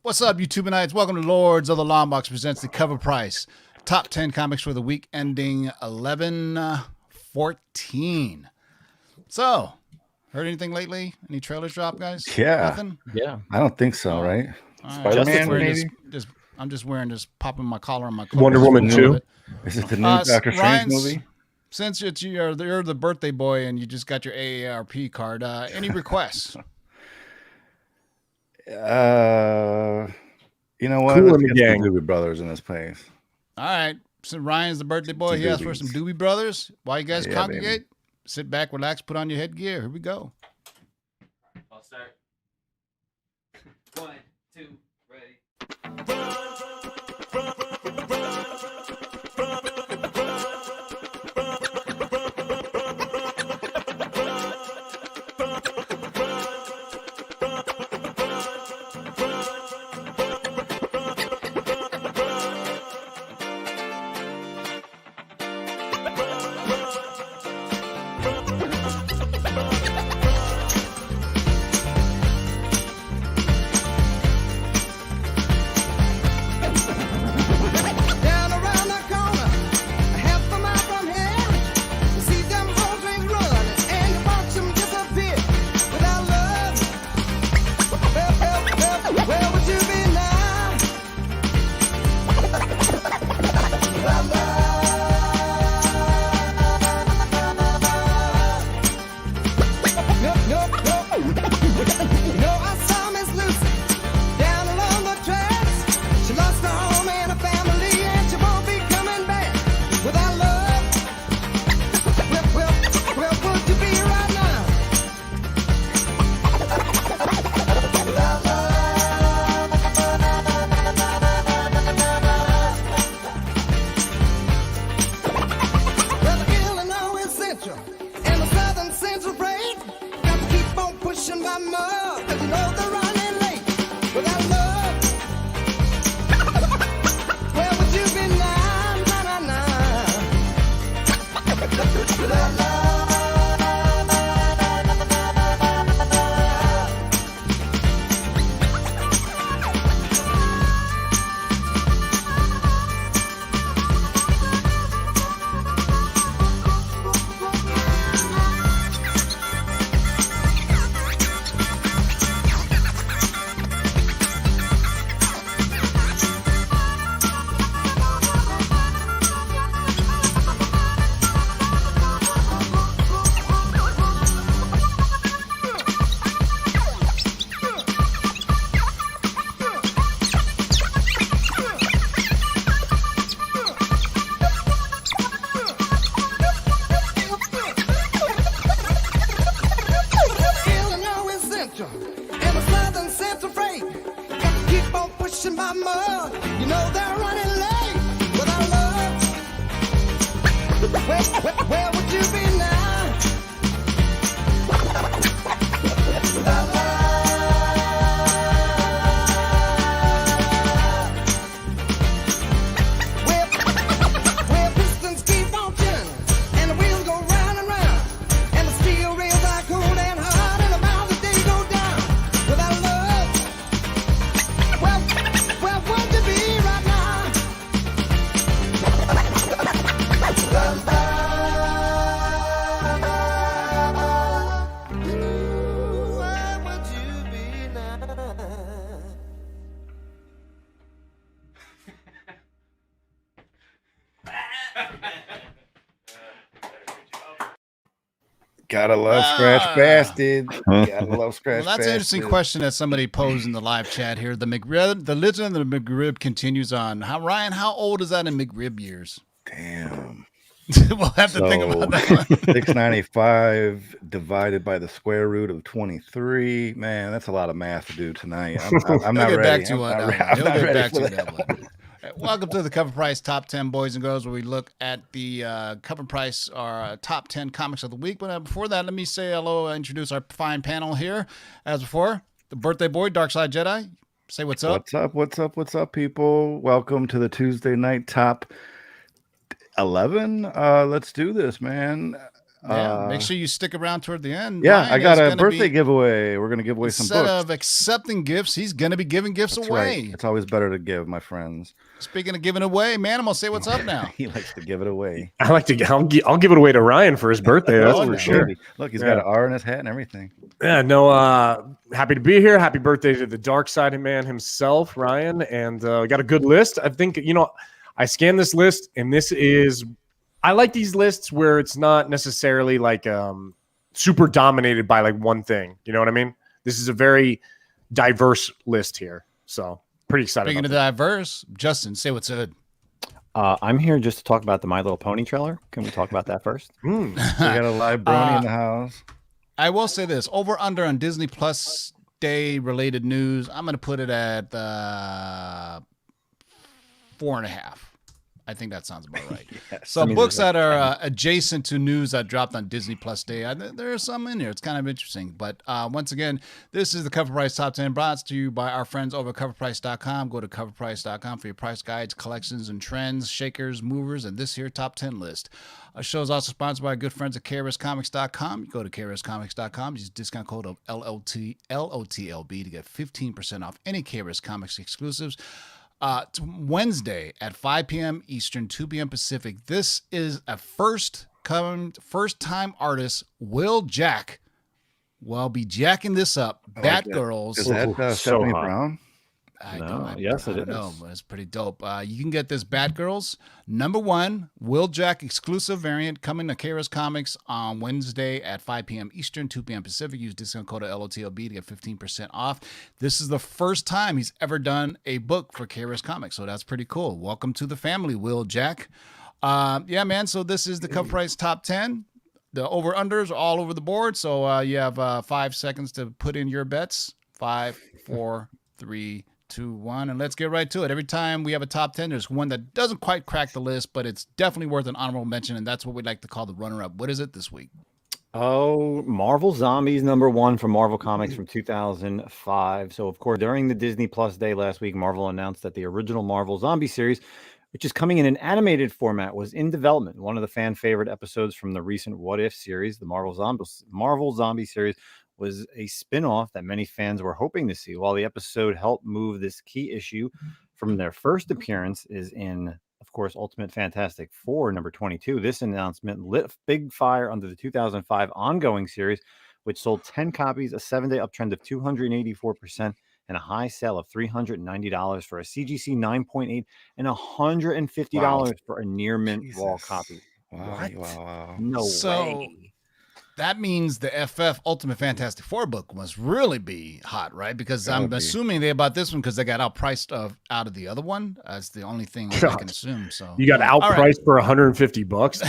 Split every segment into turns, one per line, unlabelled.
What's up, YouTubeites? Welcome to Lords of the Long Box presents the Cover Price Top 10 Comics for the week ending 11/14. So, heard anything lately? Any trailers drop, guys?
Yeah.
Nothing?
Yeah.
I don't think so, right?
Spider-Man,
maybe?
I'm just wearing this, popping my collar on my clothes.
Wonder Woman 2.
Is it the new Doctor Strange movie?
Since you're the birthday boy and you just got your AARP card, any requests?
You know what?
Cool
Let's
in the
get
gang.
some Doobie Brothers in this place.
All right. So Ryan's the birthday boy.
Some
He asked for
Doobies.
some Doobie Brothers. While you guys
Yeah,
congregate, sit back, relax, put on your headgear. Here we go.
I'll start. 1, 2, ready.
Down around the corner, half a mile from here, you see them road rings run, and you watch them disappear. Without love, where would you be now? Without love, no, I saw Miss Lucy down along the tracks. She lost her home and her family, and she won't be coming back. Without love, where would you be right now? Without love, well, the Illinois is Central and the Southern Central break. Got to keep on pushing my mug, 'cause you know they're running late. Without love, where would you be now? Nah. Without love, Illinois is Central and the Southern Central freight. Got to keep on pushing my mug. You know they're running late. Without love, where would you be now? Without love, where pistons keep on turning and the wheels go round and round, and the steel rails are cold and hard, and the miles that they go down. Without love, where would you be right now? Without love, ooh, where would you be now?
Gotta love Scratch Bastard. Gotta love Scratch
Well, that's an interesting
Bastard.
question that somebody posed in the live chat here. The legend of the McRib continues on. Ryan, how old is that in McRib years?
Damn.
We'll have to think about that one.
695 divided by the square root of 23. Man, that's a lot of math to do tonight. I'm not
He'll get
ready.
back to you on
I'm
that
not-
one.
I'm
He'll
not
get
ready
back to
for
you
that
on that one. Welcome to the Cover Price Top 10 Boys and Girls, where we look at the Cover Price, our top 10 comics of the week. But before that, let me say hello, introduce our fine panel here. As before, the birthday boy, Darkside Jedi. Say what's up.
What's up, people? Welcome to the Tuesday night top 11. Let's do this, man.
Yeah, make sure you stick around toward the end.
Yeah,
Ryan
I got
is
a
gonna
birthday
be,
giveaway. We're gonna give away some
instead
books.
of accepting gifts, he's going to be giving gifts
That's
away.
right. It's always better to give, my friends.
Speaking of giving away, Manimal, say what's up now.
He likes to give it away.
I like to. I'll give it away to Ryan for his birthday. That's
Oh,
for
no.
sure.
Look, he's got an R in his hat and everything.
Yeah, no. Happy to be here. Happy birthday to the dark side man himself, Ryan. And we got a good list. I think I scanned this list, and this is. I like these lists where it's not necessarily like super dominated by like one thing. You know what I mean? This is a very diverse list here. So pretty excited.
Speaking of diverse, Justin, say what's good.
I'm here just to talk about the My Little Pony trailer. Can we talk about that first?
We got a live brony in the house.
I will say this: over under on Disney Plus Day related news. I'm going to put it at 4.5. I think that sounds about right.
Yes.
So books that are adjacent to news that dropped on Disney Plus Day, there are some in here. It's kind of interesting. But once again, this is the Cover Price Top 10 brought to you by our friends over at CovrPrice.com. Go to CovrPrice.com for your price guides, collections, and trends, shakers, movers, and this here top 10 list. Our show is also sponsored by our good friends at KRSComics.com. You go to KRSComics.com, use discount code of LOTLB to get 15% off any KRS Comics exclusives. Wednesday at 5 p.m. Eastern, 2 p.m. Pacific. This is a first-time artist, Will Jack. Will be jacking this up. Batgirls.
Is that
so
Stephanie
hot.
Brown?
I
No,
don't,
yes,
I
it
don't
is.
know, but it's pretty dope. You can get this Batgirls #1 Will Jack exclusive variant coming to KRS Comics on Wednesday at 5 p.m. Eastern, 2 p.m. Pacific. Use discount code LOTLB to get 15% off. This is the first time he's ever done a book for KRS Comics, so that's pretty cool. Welcome to the family, Will Jack. Yeah, man. So this is the Cover Price Top 10. The over-unders are all over the board, so you have 5 seconds to put in your bets. 5, 4, 3, 2, 1, and let's get right to it. Every time we have a top 10, there's one that doesn't quite crack the list, but it's definitely worth an honorable mention, and that's what we like to call the runner-up. What is it this week?
Oh, Marvel Zombies #1 from Marvel Comics from 2005. So, of course, during the Disney Plus Day last week, Marvel announced that the original Marvel Zombie series, which is coming in an animated format, was in development. One of the fan favorite episodes from the recent What If series, the Marvel Zombie series, was a spin-off that many fans were hoping to see. While the episode helped move this key issue from their first appearance is in, of course, Ultimate Fantastic Four #22. This announcement lit a big fire under the 2005 ongoing series, which sold 10 copies, a 7-day uptrend of 284%, and a high sale of $390 for a CGC 9.8 and $150 for a near mint raw
Jesus.
copy.
Wow,
What?
wow.
No
So-
way.
That means the FF Ultimate Fantastic Four book must really be hot, right? Because
Gotta
I'm
be.
assuming they bought this one because they got outpriced out of the other one. That's the only thing I can assume. So
You got
All right.
outpriced for $150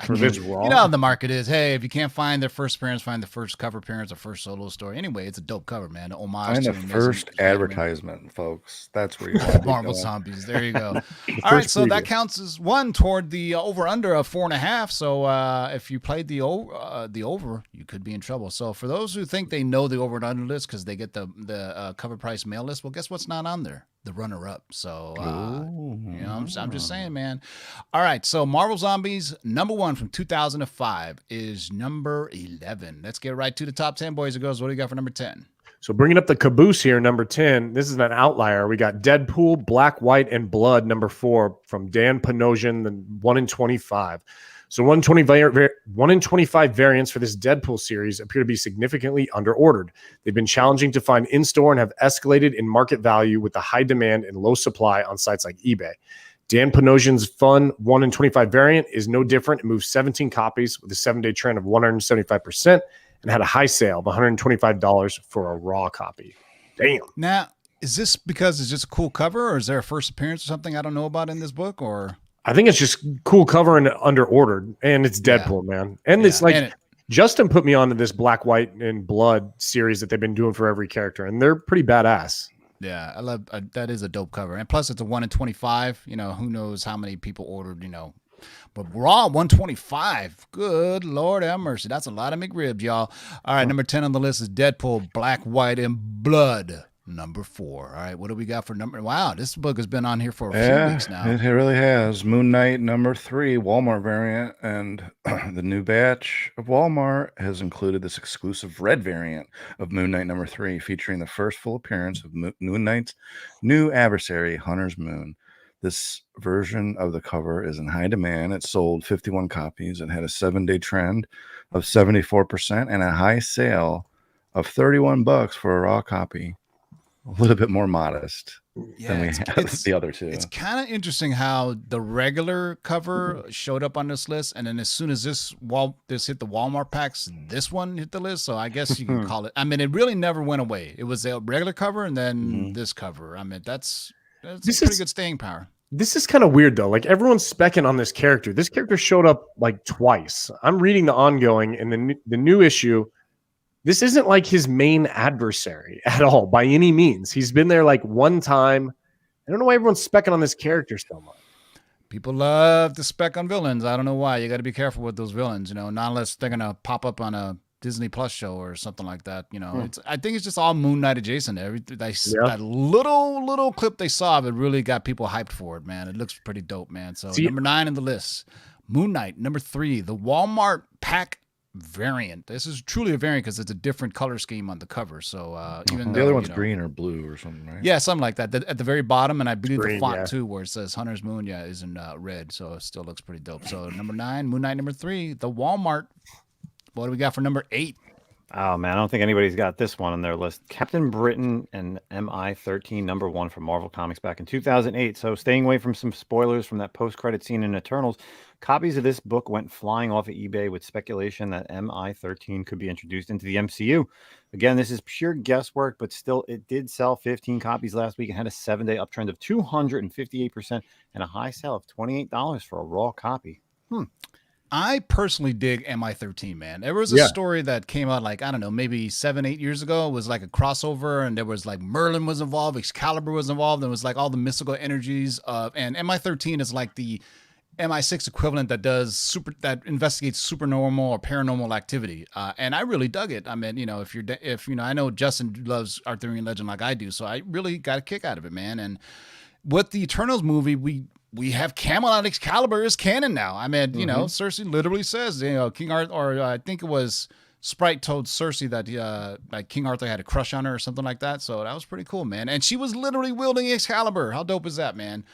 for this raw.
You know how the market is. Hey, if you can't find their first appearance, find the first cover appearance or first solo story. Anyway, it's a dope cover, man. An homage
Find
to
the
Amazing
first
Spider-Man.
advertisement, folks. That's where you want to be
Marvel
going.
Zombies. There you go. All right, so that counts as one toward the over under of 4.5. So if you played the over, you could be in trouble. So for those who think they know the over and under list because they get the Cover Price mail list, well, guess what's not on there? The runner up. So you know, I'm just saying, man. All right, so Marvel Zombies #1 from 2005 is number 11. Let's get right to the top 10, boys and girls. What do you got for number 10?
So bringing up the caboose here, number 10. This is an outlier. We got Deadpool, Black, White, and Blood, #4 from Dan Panosian, the 1 in 25. So 1 in 25 variants for this Deadpool series appear to be significantly underordered. They've been challenging to find in-store and have escalated in market value with the high demand and low supply on sites like eBay. Dan Panosian's fun 1 in 25 variant is no different. It moved 17 copies with a 7-day trend of 175% and had a high sale of $125 for a raw copy. Damn.
Now, is this because it's just a cool cover, or is there a first appearance or something I don't know about in this book? Or
I think it's just cool cover and underordered, and it's Deadpool, man. And it's like
and
Justin put me onto this Black, White, and Blood series that they've been doing for every character, and they're pretty badass.
yeah, I love that. Is a dope cover, and plus it's a 1 in 25. You know, who knows how many people ordered? You know, but raw 125. Good Lord have mercy. That's a lot of McRibs, y'all. All right, number 10 on the list is Deadpool, Black, White, and Blood. number 4. All right, what do we got for number? Wow, this book has been on here for a few weeks now.
It really has. Moon Knight number 3, Walmart variant, and the new batch of Walmart has included this exclusive red variant of Moon Knight number 3, featuring the first full appearance of Moon Knight's new adversary, Hunter's Moon. This version of the cover is in high demand. It sold 51 copies and had a 7-day trend of 74% and a high sale of $31 for a raw copy. A little bit more modest than we have the other two.
It's kind of interesting how the regular cover showed up on this list, and then as soon as this hit the Walmart packs, this one hit the list. So I guess you can call it. I mean, it really never went away. It was a regular cover, and then this cover. I mean, that's pretty good staying power.
This is kind of weird though. Like everyone's specking on this character. This character showed up like twice. I'm reading the ongoing and the new issue. This isn't like his main adversary at all by any means. He's been there like one time. I don't know why everyone's specking on this character so much.
People love to spec on villains. I don't know why. You got to be careful with those villains, not unless they're going to pop up on a Disney Plus show or something like that. I think it's just all Moon Knight adjacent. That little clip they saw of it really got people hyped for it, man. It looks pretty dope, man. So number 9 in the list, Moon Knight. Number 3, the Walmart pack variant. This is truly a variant because it's a different color scheme on the cover. So even
the other one's green or blue or something, right?
Yeah, something like that. At the very bottom, and I believe the font too, where it says Hunter's Moon, is in red. So it still looks pretty dope. So number 9, Moon Knight. Number 3, the Walmart. What do we got for number 8?
Oh man, I don't think anybody's got this one on their list. Captain Britain and MI13, number 1 from Marvel Comics back in 2008. So staying away from some spoilers from that post-credit scene in Eternals, copies of this book went flying off of eBay with speculation that MI13 could be introduced into the MCU. Again, this is pure guesswork, but still, it did sell 15 copies last week and had a 7-day uptrend of 258% and a high sale of $28 for a raw copy.
I personally dig MI13, man. There was a story that came out like, I don't know, maybe 7-8 years ago. It was like a crossover, and there was like Merlin was involved, Excalibur was involved, and it was like all the mystical energies of, and MI13 is like the MI6 equivalent that investigates supernormal or paranormal activity. And I really dug it. I mean, if I know Justin loves Arthurian legend like I do, so I really got a kick out of it, man. And with the Eternals movie, we have Camelot Excalibur as canon now. I mean, Cersei literally says, King Arthur, or I think it was Sprite told Cersei that like King Arthur had a crush on her or something like that. So that was pretty cool, man. And she was literally wielding Excalibur. How dope is that, man?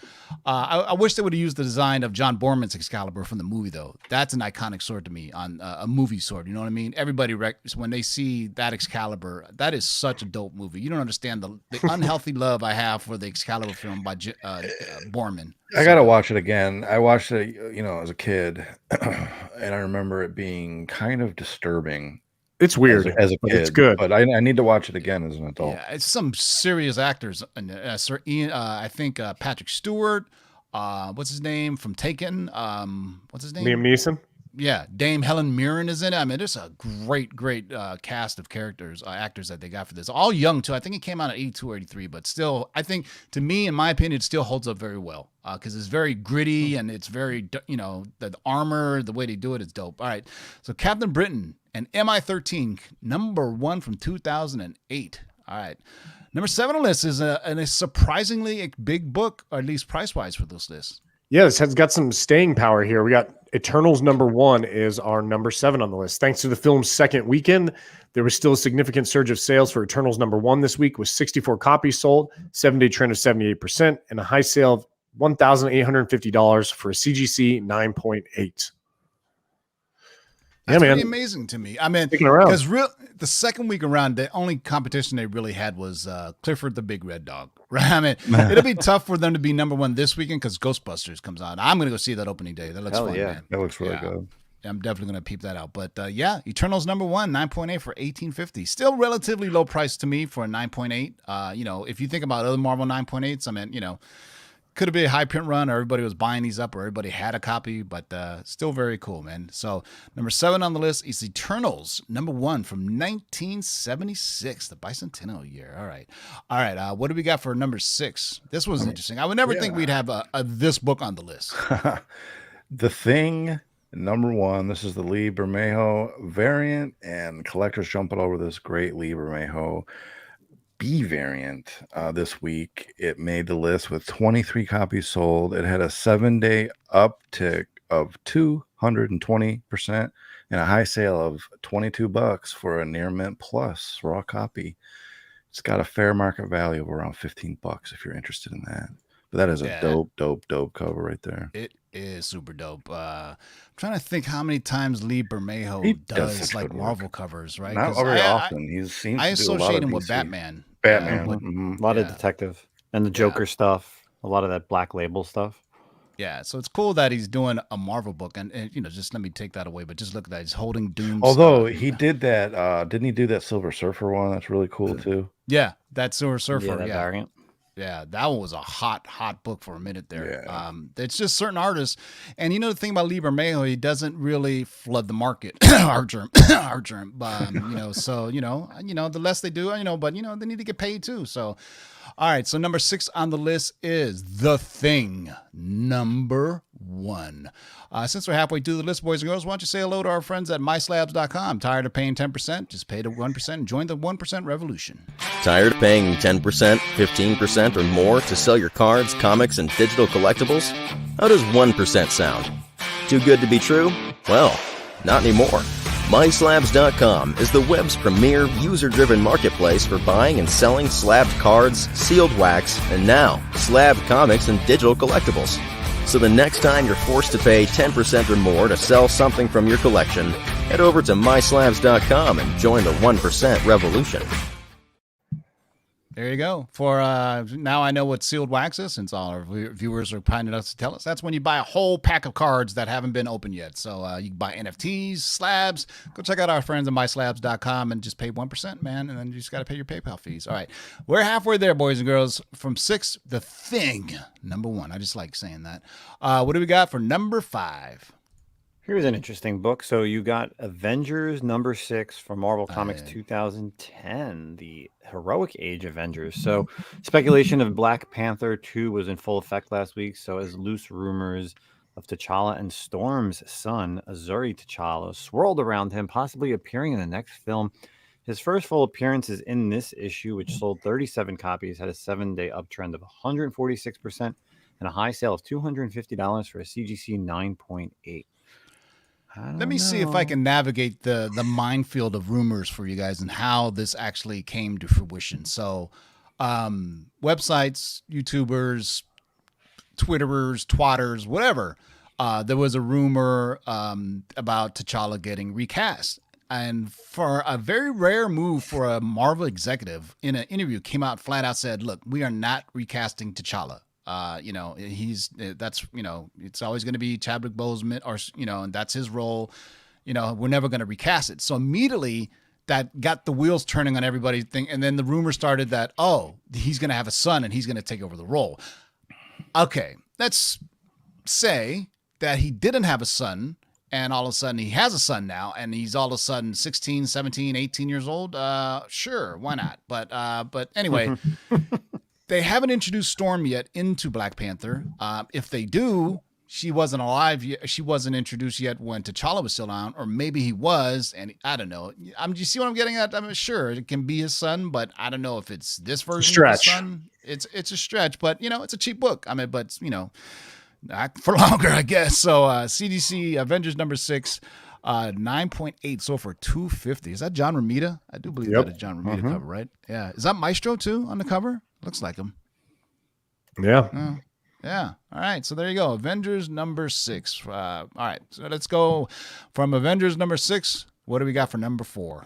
I wish they would have used the design of John Borman's Excalibur from the movie, though. That's an iconic sword to me, on a movie sword. You know what I mean? Everybody, when they see that Excalibur, that is such a dope movie. You don't understand the unhealthy love I have for the Excalibur film by Borman.
I gotta watch it again. I watched it, as a kid, and I remember it being kind of disturbing.
It's weird
as a kid.
It's good,
but I need to watch it again as an adult.
Yeah, it's some serious actors. Sir Ian, I think Patrick Stewart. What's his name from Taken? What's his name?
Liam Neeson.
Yeah, Dame Helen Mirren is in it. I mean, there's a great cast of actors that they got for this. All young, too. I think it came out in 82 or 83, but still, I think, to me, in my opinion, it still holds up very well because it's very gritty and it's very, the armor, the way they do it is dope. All right, so Captain Britain and MI13, number 1 from 2008. All right. Number 7 on the list is a surprisingly big book, or at least price-wise for this list.
Yeah, this has got some staying power here. We got Eternals number 1 is our number 7 on the list. Thanks to the film's second weekend, there was still a significant surge of sales for Eternals number 1 this week, with 64 copies sold, 7-day trend of 78%, and a high sale of $1,850 for a CGC 9.8.
That's pretty amazing to me. I mean, because the second week around, the only competition they really had was Clifford the Big Red Dog, right? I mean, it'll be tough for them to be number 1 this weekend because Ghostbusters comes out. I'm going to go see that opening day. That looks fun, man.
That looks really good.
I'm definitely going to peep that out. But Eternals number 1, 9.8 for $18.50. Still relatively low price to me for a 9.8. If you think about other Marvel 9.8s, I mean, could have been a high print run, or everybody was buying these up, or everybody had a copy, but still very cool, man. So number 7 on the list is Eternals, number 1 from 1976, the bicentennial year. All right. What do we got for number 6? This was interesting. I would never think we'd have this book on the list.
The Thing, number 1. This is the Lee Bermejo variant, and collectors jumping over this great Lee Bermejo B variant this week. It made the list with 23 copies sold. It had a 7-day uptick of 220% and a high sale of $22 for a near mint plus raw copy. It's got a fair market value of around $15 if you're interested in that. But that is a dope cover right there.
It is super dope. I'm trying to think how many times Lee
He
Bermejo
does
does
such
like
good work.
Marvel covers, right?
Not
'Cause
very often. He seems
I
to do a lot
associate
of
him with
DC.
Batman.
Batman.
But-
Mhm.
A lot of
Yeah.
detective and the Joker stuff. A lot of that Black Label stuff.
Yeah, so it's cool that he's doing a Marvel book, and just let me take that away. But just look at that; he's holding Doom.
Although he did that, didn't he do that Silver Surfer one? That's really cool too.
yeah, that Silver Surfer,
Yeah, that
yeah.
variant.
Yeah, that one was a hot book for a minute there.
Yeah.
It's just certain artists, and the thing about Lee Bermejo, he doesn't really flood the market. our germ, so the less they do, but they need to get paid too. So, all right, so number 6 on the list is The Thing, number 1. Since we're halfway through the list, boys and girls, why don't you say hello to our friends at myslabs.com? Tired of paying 10%? Just pay the 1% and join the 1% revolution.
Tired of paying 10%, 15%, or more to sell your cards, comics, and digital collectibles? How does 1% sound? Too good to be true? Well, not anymore. MySlabs.com is the web's premier user-driven marketplace for buying and selling slabbed cards, sealed wax, and now slabbed comics and digital collectibles. So the next time you're forced to pay 10% or more to sell something from your collection, head over to MySlabs.com and join the 1% revolution.
There you go. For now, I know what sealed wax is, since all our viewers are kind enough to tell us. That's when you buy a whole pack of cards that haven't been opened yet. So you can buy NFTs, slabs. Go check out our friends at myslabs.com and just pay 1%, man. And then you just got to pay your PayPal fees. All right. We're halfway there, boys and girls. From 6, The Thing, number 1. I just like saying that. What do we got for number 5?
Here's an interesting book. So you got Avengers number 6 from Marvel Comics 2010, the Heroic Age Avengers. So speculation of Black Panther 2 was in full effect last week. So as loose rumors of T'Challa and Storm's son, Azuri T'Challa, swirled around him, possibly appearing in the next film. His first full appearance is in this issue, which sold 37 copies, had a 7-day uptrend of 146%, and a high sale of $250 for a CGC 9.8.
Let me see if I can navigate the minefield of rumors for you guys and how this actually came to fruition. So, websites, YouTubers, Twitterers, Twatters, whatever. There was a rumor about T'Challa getting recast. And for a very rare move for a Marvel executive, in an interview, came out flat out said, "Look, we are not recasting T'Challa. It's always going to be Chadwick Boseman, and that's his role. We're never going to recast it." So immediately that got the wheels turning on everybody's thing. And then the rumor started that, he's going to have a son and he's going to take over the role. Okay, let's say that he didn't have a son and all of a sudden he has a son now and he's all of a sudden 16, 17, 18 years old. Sure, why not? But anyway, they haven't introduced Storm yet into Black Panther. If they do, she wasn't alive yet. She wasn't introduced yet when T'Challa was still on, or maybe he was, and I don't know. You see what I'm getting at? I'm sure it can be his son, but I don't know if it's this version of his son. It's a stretch, but it's a cheap book. I mean, but not for longer, I guess. So CDC Avengers number 6. 9.8 sold for $250. Is that John Romita? I do believe that is John Romita cover, right? Yeah. Is that Maestro too on the cover? Looks like him.
Yeah.
Yeah. All right. So there you go. Avengers number 6. All right. So let's go from Avengers number 6. What do we got for number 4?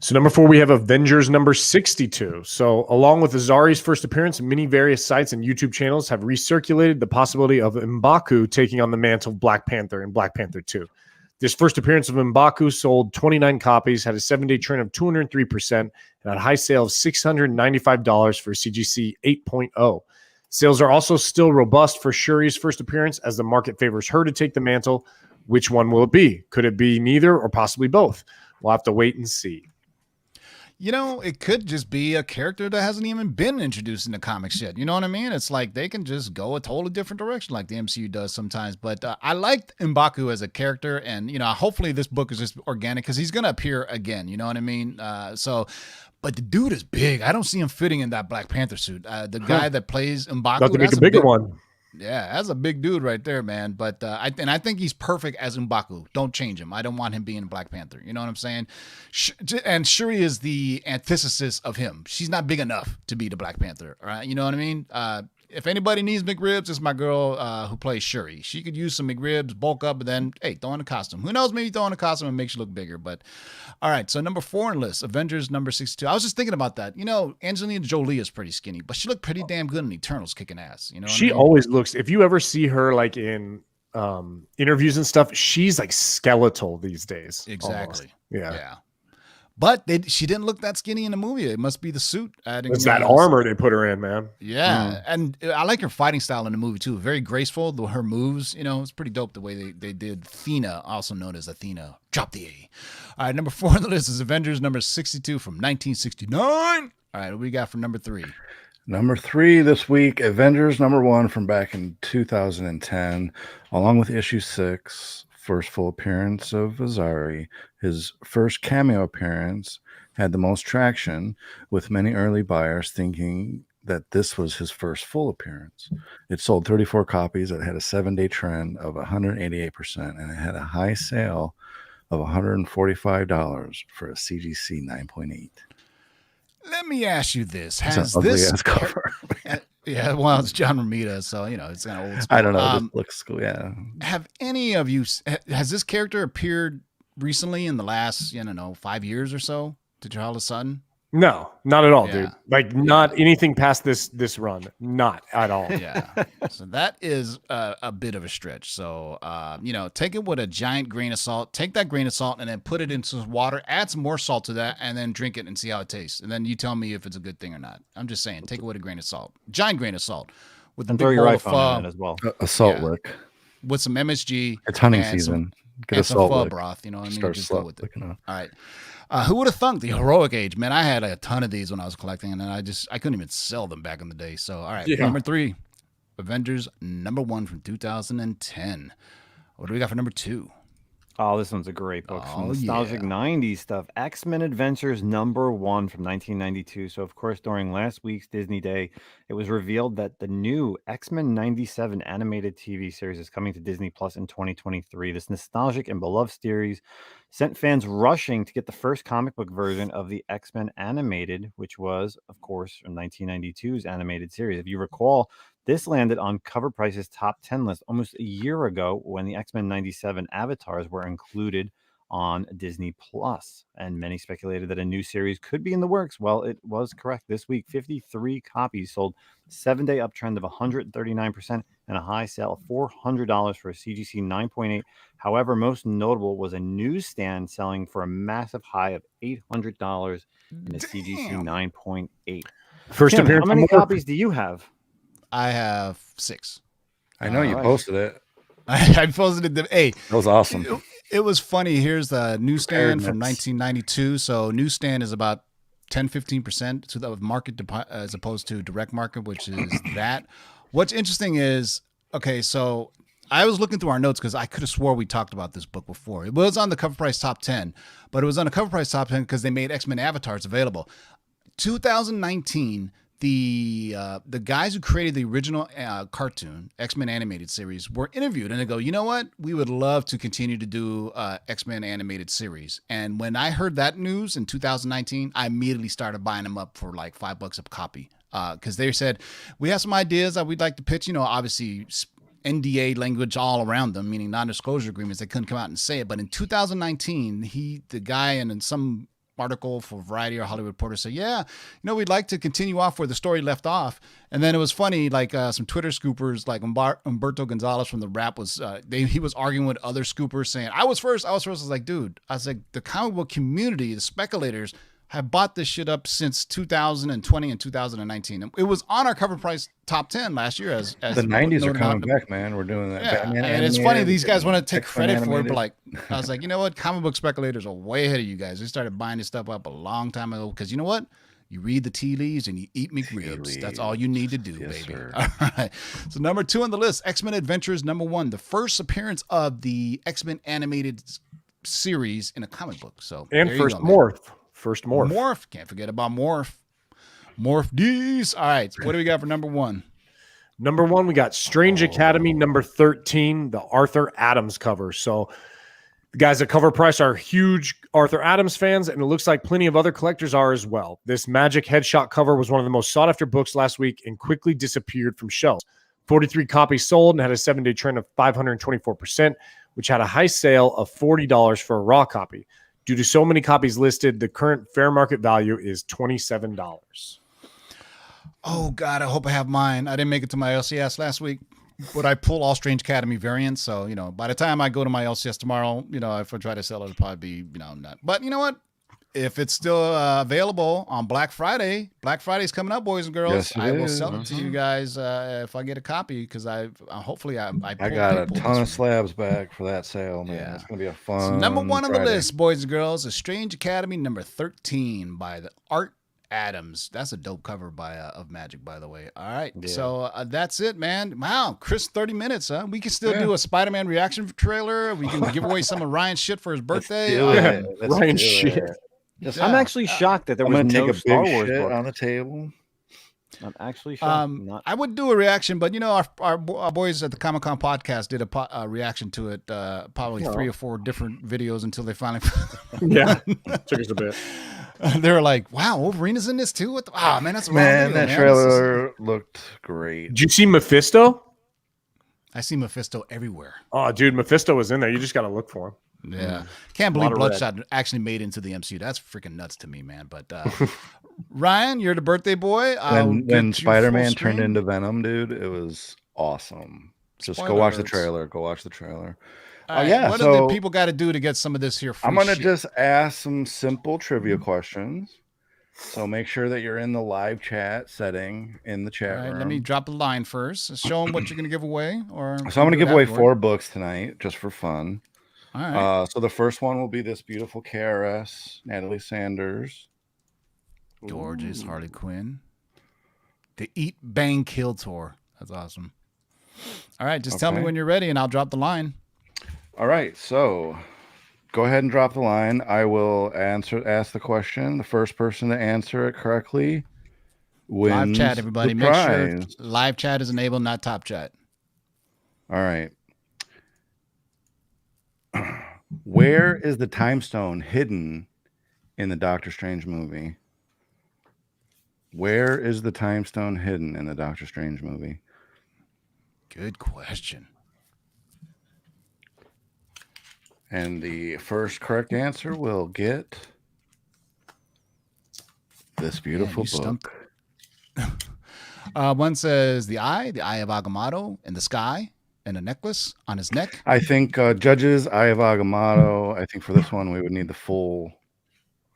So number 4, we have Avengers number 62. So along with Azari's first appearance, many various sites and YouTube channels have recirculated the possibility of M'Baku taking on the mantle of Black Panther in Black Panther 2. This first appearance of M'Baku sold 29 copies, had a 7-day trend of 203%, and had a high sale of $695 for CGC 8.0. Sales are also still robust for Shuri's first appearance as the market favors her to take the mantle. Which one will it be? Could it be neither or possibly both? We'll have to wait and see.
It could just be a character that hasn't even been introduced in the comics yet. You know what I mean? It's like they can just go a totally different direction like the MCU does sometimes. But I liked M'Baku as a character. And, hopefully this book is just organic because he's going to appear again. You know what I mean? But the dude is big. I don't see him fitting in that Black Panther suit. The guy that plays M'Baku,
About to make
that's
a bigger
big,
one.
Yeah, that's a big dude right there, man. But I think he's perfect as M'Baku. Don't change him. I don't want him being Black Panther. You know what I'm saying? And Shuri is the antithesis of him. She's not big enough to be the Black Panther. All right, you know what I mean? If anybody needs McRibs, it's my girl who plays Shuri. She could use some McRibs, bulk up, and then, hey, throw in a costume. Who knows? Maybe throw in a costume and makes you look bigger. But, all right, so number 4 on the list, Avengers number 62. I was just thinking about that. You know, Angelina Jolie is pretty skinny, but she looked pretty damn good in Eternals kicking ass. You know what I
She
mean?
always looks, if you ever see her like in interviews and stuff, she's like skeletal these days.
Exactly.
Almost. Yeah.
Yeah. But she didn't look that skinny in the movie. It must be the suit.
It's that armor they put her in, man.
Yeah, and I like her fighting style in the movie too. Very graceful. Her moves, you know, it's pretty dope the way they did Athena, also known as Athena. Drop the A. All right, number 4 on the list is Avengers number 62 from 1969. All right, what we got for number 3?
Number 3 this week, Avengers number 1 from back in 2010, along with issue 6. First full appearance of Azari. His first cameo appearance had the most traction, with many early buyers thinking that this was his first full appearance. It sold 34 copies. It had a 7-day trend of 188%, and it had a high sale of $145 for a CGC 9.8.
Let me ask you this:
It's
Has
an ugly
this
ass cover.
Yeah, well, it's John Romita, so you know it's kind of old school.
I don't know. This looks cool. Yeah.
Have any of you? Has this character appeared recently in the last, 5 years or so? Did you all of a sudden?
No, not at all,
Yeah.
dude. Like not anything past this run. Not at all.
Yeah. So that is a bit of a stretch. So, take it with a giant grain of salt. Take that grain of salt and then put it into water. Add some more salt to that and then drink it and see how it tastes. And then you tell me if it's a good thing or not. I'm just saying, take it with a grain of salt. Giant grain of salt. With
And
a big
throw your
bowl of
iPhone in it as well.
A salt
Yeah.
lick.
with some MSG.
It's hunting
and
season. Get a
and some
salt
pho
lick.
broth. You know what I mean?
Start
Just go
slow
with it.
licking off.
All right. Who would have thunk the heroic age? Man, I had a ton of these when I was collecting, and then I couldn't even sell them back in the day. So, all right,
Yeah.
number 3, Avengers number 1 from 2010. What do we got for number 2?
Oh, this one's a great book. Some
Oh,
nostalgic
yeah.
90s stuff. X-Men Adventures number 1 from 1992. So, of course, during last week's Disney Day, it was revealed that the new X-Men 97 animated TV series is coming to Disney Plus in 2023. This nostalgic and beloved series sent fans rushing to get the first comic book version of the X-Men animated, which was, of course, from 1992's animated series. If you recall, this landed on CovrPrice's top 10 list almost a year ago when the X-Men 97 avatars were included on Disney Plus, and many speculated that a new series could be in the works. Well, it was correct. This week, 53 copies sold, 7-day uptrend of 139%, and a high sale of $400 for a CGC 9.8. However, most notable was a newsstand selling for a massive high of $800 in a CGC
Damn.
9.8.
First
Tim,
appearance.
how many
from work.
copies do you have?
I have 6.
I know you
Alright.
posted it.
I posted it. Hey,
That was awesome.
it was funny. Here's the newsstand from
Preparedness.
1992. So newsstand is about 10-15% to the market as opposed to direct market, which is that. What's interesting is, okay, so I was looking through our notes because I could have swore we talked about this book before. It was on the CovrPrice top 10, but it was on the CovrPrice top 10 because they made X-Men avatars available. 2019, the guys who created the original cartoon X-Men animated series were interviewed, and they go, you know what, we would love to continue to do X-Men animated series. And when I heard that news in 2019, I immediately started buying them up for like $5 a copy because they said we have some ideas that we'd like to pitch. Obviously NDA language all around them, meaning non-disclosure agreements. They couldn't come out and say it. But in 2019, the guy and in some article for Variety or Hollywood Reporter said, yeah, we'd like to continue off where the story left off. And then it was funny, like some Twitter scoopers like Umberto Gonzalez from the Rap was, he was arguing with other scoopers saying, I was first. I was like, dude, the comic book community, the speculators have bought this shit up since 2020 and 2019. It was on our CovrPrice top 10 last year as
The 90s are
noted
coming
out.
back, man. We're doing that.
Yeah,
Batman
and it's funny
animated,
these guys want to take
X-Men
credit for it,
animated.
but like I was like, you know what? Comic book speculators are way ahead of you guys. They started buying this stuff up a long time ago because you know what? You read the tea leaves and you eat McRibs. That's all you need to do,
Yes,
baby.
sir.
All right. So number 2 on the list, X-Men Adventures number 1, the first appearance of the X-Men animated series in a comic book. So
And
there you
first
go, man.
First morph.
Morph. Can't forget about Morph. Morph D's. All right. What do we got for number 1?
Number 1, we got Strange Academy number 13, the Arthur Adams cover. So the guys at CovrPrice are huge Arthur Adams fans, and it looks like plenty of other collectors are as well. This Magic headshot cover was one of the most sought-after books last week and quickly disappeared from shelves. 43 copies sold and had a 7-day trend of 524%, which had a high sale of $40 for a raw copy. Due to so many copies listed, the current fair market value is $27.
Oh, God, I hope I have mine. I didn't make it to my LCS last week, but I pulled all Strange Academy variants. So, by the time I go to my LCS tomorrow, if I try to sell it, it'll probably be, not. But you know what? If it's still available on Black Friday, Black Friday's coming up, boys and girls.
Yes,
I will sell it to you guys if I get a copy because hopefully I
got a ton of slabs back for that sale, man.
Yeah.
It's gonna be a fun.
So number 1 on the
Friday.
list, boys and girls, is Strange Academy number 13 by the Art Adams. That's a dope cover by of Magic, by the way. All right, so that's it, man. Wow, Chris, 30 minutes, huh? We can still do a Spider-Man reaction trailer. We can give away some of Ryan's shit for his birthday.
Ryan shit.
I'm actually shocked that there
I'm
was
gonna
no
take a
Star
big
Wars
shit
book.
on the table.
I'm actually shocked.
I would do a reaction, but our boys at the Comic Con podcast did a reaction to it, probably 3 or 4 different videos until they finally.
Yeah, took us a bit.
They were like, "Wow, Wolverine's in this too." Man, that's a long
Man,
video,
that
man.
trailer looked great.
Did you see Mephisto?
I see Mephisto everywhere.
Oh, dude, Mephisto was in there. You just got to look for him.
Yeah, can't believe
of
Bloodshot actually made it into the MCU. That's freaking nuts to me, man. But Ryan, you're the birthday boy.
When Spider-Man turned into Venom, dude, it was awesome. Just go watch the
Spoilers.
trailer. Go watch the trailer.
Right,
yeah,
what do
so-
the people got to do to get some of this here? Free
I'm gonna
shit?
just ask some simple trivia questions. So make sure that you're in the live chat setting in the chat
All right,
room.
let me drop a line first. Show them what you're going to give away. Or
So I'm going to give away
afterward.
4 books tonight, just for fun.
All right.
So the first one will be this beautiful KRS, Natalie Sanders.
Gorgeous Harley Quinn. The Eat, Bang, Kill tour. That's awesome. All right, just tell me
Okay.
when you're ready, and I'll drop the line.
All right, so go ahead and drop the line. I will ask the question. The first person to answer it correctly wins
Live chat, everybody.
the
Make sure
prize.
live chat is enabled, not top chat.
All right. Where is the time stone hidden in the Doctor Strange movie? Where is the time stone hidden in the Doctor Strange movie?
Good question.
And the first correct answer will get this beautiful
you stumped
book.
One says the eye of Agamotto in the sky, and a necklace on his neck.
I think judges, Eye of Agamotto. I think for this one, we would need the full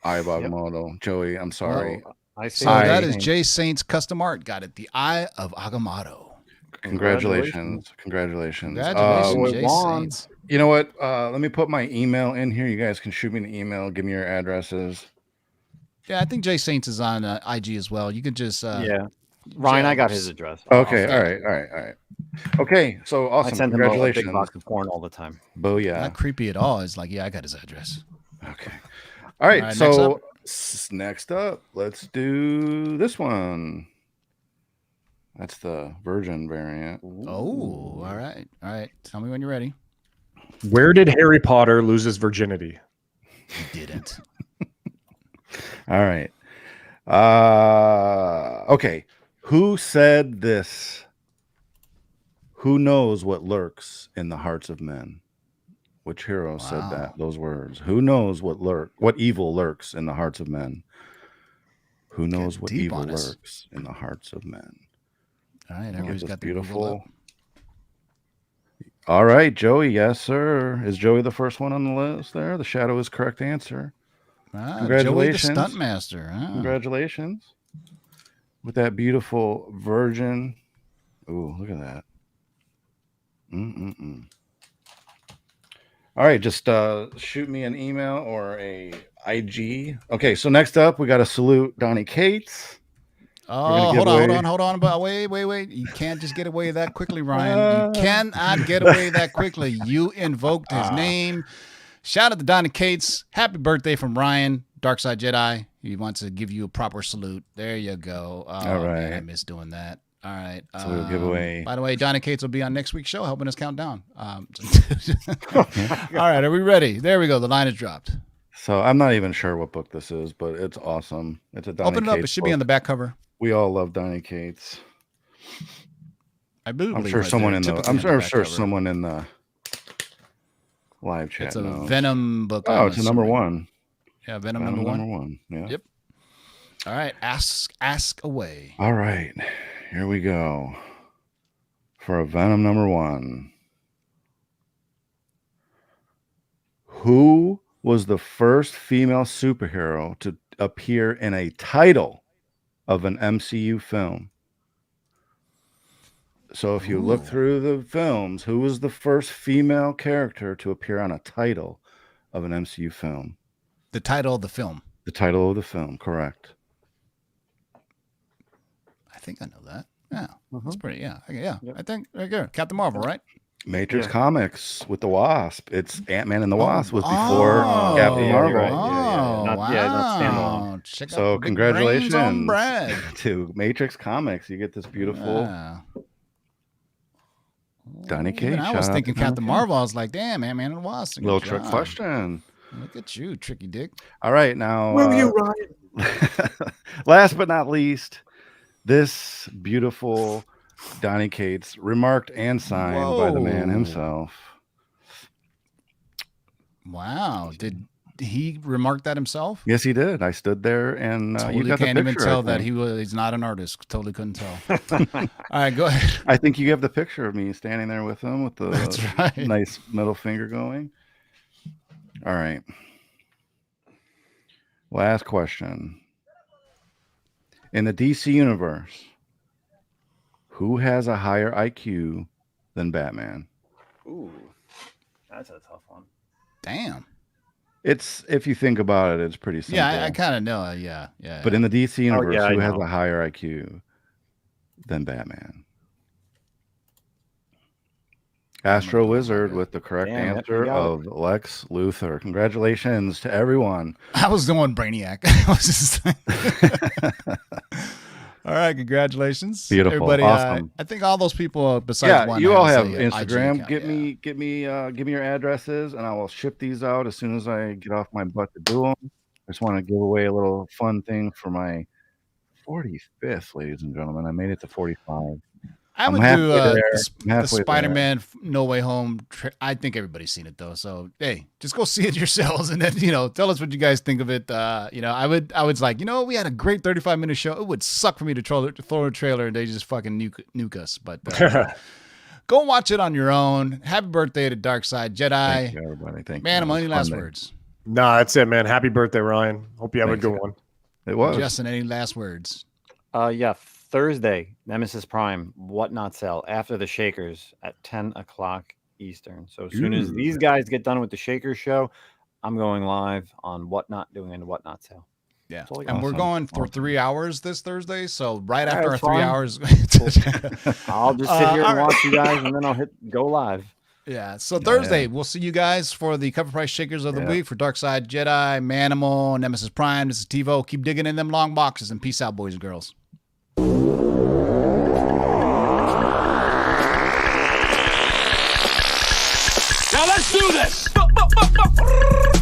Eye of Agamotto. Joey, I'm sorry.
I see.
So
I
that is
think-
Jay Saint's custom art. Got it. The eye of Agamotto.
Congratulations. Congratulations.
Congratulations, Jay
Juan.
Saints.
You know what? Let me put my email in here. You guys can shoot me an email. Give me your addresses.
Yeah, I think Jay Saints is on IG as well. You can just
Yeah. Ryan, I got his address.
Okay. All right. Okay. So
I
awesome.
send him a big
Congratulations.
box of porn all the time.
Booyah.
not creepy at all. It's like, yeah, I got his address.
Okay. All right.
All right,
So next up, let's do this one. That's the Virgin variant.
Oh, all right. All right. Tell me when you're ready.
Where did Harry Potter lose his virginity?
He didn't.
All right. Okay. Who said this? Who knows what lurks in the hearts of men? Which hero said
Wow.
that? Those words. Who knows what evil lurks in the hearts of men? Who knows
Getting
what
deep
evil
on us.
lurks in the hearts of men?
All right.
Get
Everybody's
this
got the Google
beautiful.
up.
All right, Joey. Yes, sir. Is Joey the first one on the list there? The shadow is correct answer.
Ah,
Congratulations.
Joey the stunt master. Ah.
Congratulations. With that beautiful Virgin. Ooh, look at that. All right, just shoot me an email or a IG. Okay, so next up, we got to salute Donnie Cates.
Oh,
give
hold
away-
on. But wait. You can't just get away that quickly, Ryan. You cannot get away that quickly. You invoked his name. Shout out to Donnie Cates. Happy birthday from Ryan. Darkside Jedi. He wants to give you a proper salute. There you go. Oh,
All right.
Man, I miss doing that. All right.
So we'll give away.
By the way, Donnie Cates will be on next week's show helping us count down. All right. Are we ready? There we go. The line is dropped.
So I'm not even sure what book this is, but it's awesome. It's a Donny
Open it up.
Cates
It should be
book.
on the back cover.
We all love Donny Cates.
I believe
I'm sure
right
someone
there,
in the.
typically
I'm
on
sure,
back
sure
cover.
someone in the live chat.
It's a
knows.
Venom book.
Oh,
I'm
it's a number
assuming.
one.
Yeah, Venom
Number
number one.
one. Yeah.
Yep. All right. Ask away.
All right. Here we go. For a Venom number one. Who was the first female superhero to appear in a title of an MCU film? So if you look through the films, who was the first female character to appear on a title of an MCU film?
The title of the film.
The title of the film, correct.
I think I know that. Yeah. That's pretty. Yeah. Yeah. I think right there. Captain Marvel, right?
Matrix Comics with the Wasp. It's Ant-Man and the Wasp was before Captain
yeah,
Marvel.
you're right.
Oh,
Not standalone.
Check out
So
the big brains on
congratulations
Brad.
to Matrix Comics. You get this beautiful
Yeah.
Donny
Even
Cates.
I was
Shout out
thinking
to Donny
Captain
Cates.
Marvel. I was like, damn, man, and Wasp. Good
Little trick
job.
question.
Look at you, tricky dick.
All right, now
Will you, Ryan?
last but not least, this beautiful Donny Cates remarked and signed by the man
Whoa.
himself.
Wow. Did he remark that himself?
Yes, he did. I stood there and
Totally
you got
can't
the
even
picture.
tell
I
that
think.
he's not an artist. Totally couldn't tell. All right, go ahead.
I think you have the picture of me standing there with him with the
That's right.
nice middle finger going. All right. Last question. In the DC universe, who has a higher IQ than Batman?
Ooh, that's a tough one.
Damn.
It's, if you think about it, it's pretty simple.
Yeah, I kind of know. Yeah.
But in the DC universe,
yeah, I
who has
know.
a higher IQ than Batman? Astro Wizard with the correct
Damn, that
answer
we got
of Lex Luthor. Congratulations to everyone.
I was doing Brainiac. I was just all right, congratulations,
Beautiful,
everybody.
awesome.
I think all those people besides
Yeah,
one.
you all
has
have
a, IG
Instagram.
account,
Give
yeah.
me your addresses, and I will ship these out as soon as I get off my butt to do them. I just want to give away a little fun thing for my 45th, ladies and gentlemen. I made it to 45.
I would
I'm
do
halfway there.
the
I'm halfway there.
Spider-Man No Way Home. I think everybody's seen it though. So hey, just go see it yourselves, and then tell us what you guys think of it. I was like, we had a great 35-minute show. It would suck for me to throw a trailer and they just fucking nuke us. But go watch it on your own. Happy birthday to Darkside Jedi.
Thank you, everybody. Thank
Man,
you.
any
It was
last
fun day.
words?
Nah, that's it, man. Happy birthday, Ryan. Hope you have
Thanks,
a good
guys.
one.
It was.
Justin, any last words?
Yeah, Thursday, Nemesis Prime, Whatnot sale after the Shakers at 10 o'clock Eastern. So as soon as these guys get done with the Shakers show, I'm going live on Whatnot, doing a Whatnot sale.
Yeah,
That's all I
and
got.
we're
Awesome.
going for
Awesome.
3 hours this Thursday. So right
Yeah,
after our
that's
3
fine.
hours.
I'll just sit here
all
and
right.
watch you guys, and then I'll hit go live.
Yeah, so Thursday, we'll see you guys for the Cover Price Shakers of the
Yeah.
week for Darkside Jedi, Manimal, Nemesis Prime. This is TiVo. Keep digging in them long boxes, and peace out, boys and girls.
Now let's do this.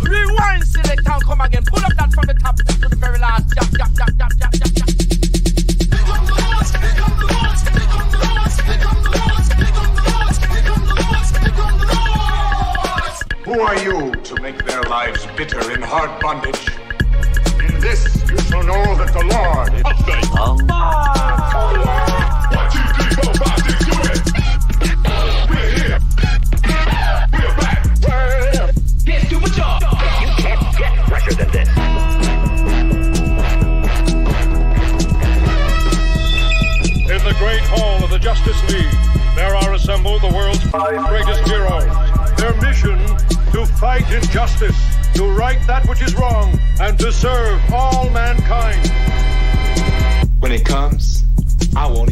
Rewind, select, and come again. Pull up that from the top to the very last. Jump, jump, jump, jump, jump, jump, jump.
Who are you to make their lives bitter in hard bondage? In this you shall know that the Lord is update. 1, 2, 3, 4, 5, 6, do it! We're here. We're back.
Get to my job. You can't get fresher than this.
In the great hall of the Justice League, there are assembled the world's 5 greatest heroes. Their mission, to fight injustice, to right that which is wrong, and to serve all mankind.
When it comes, I won't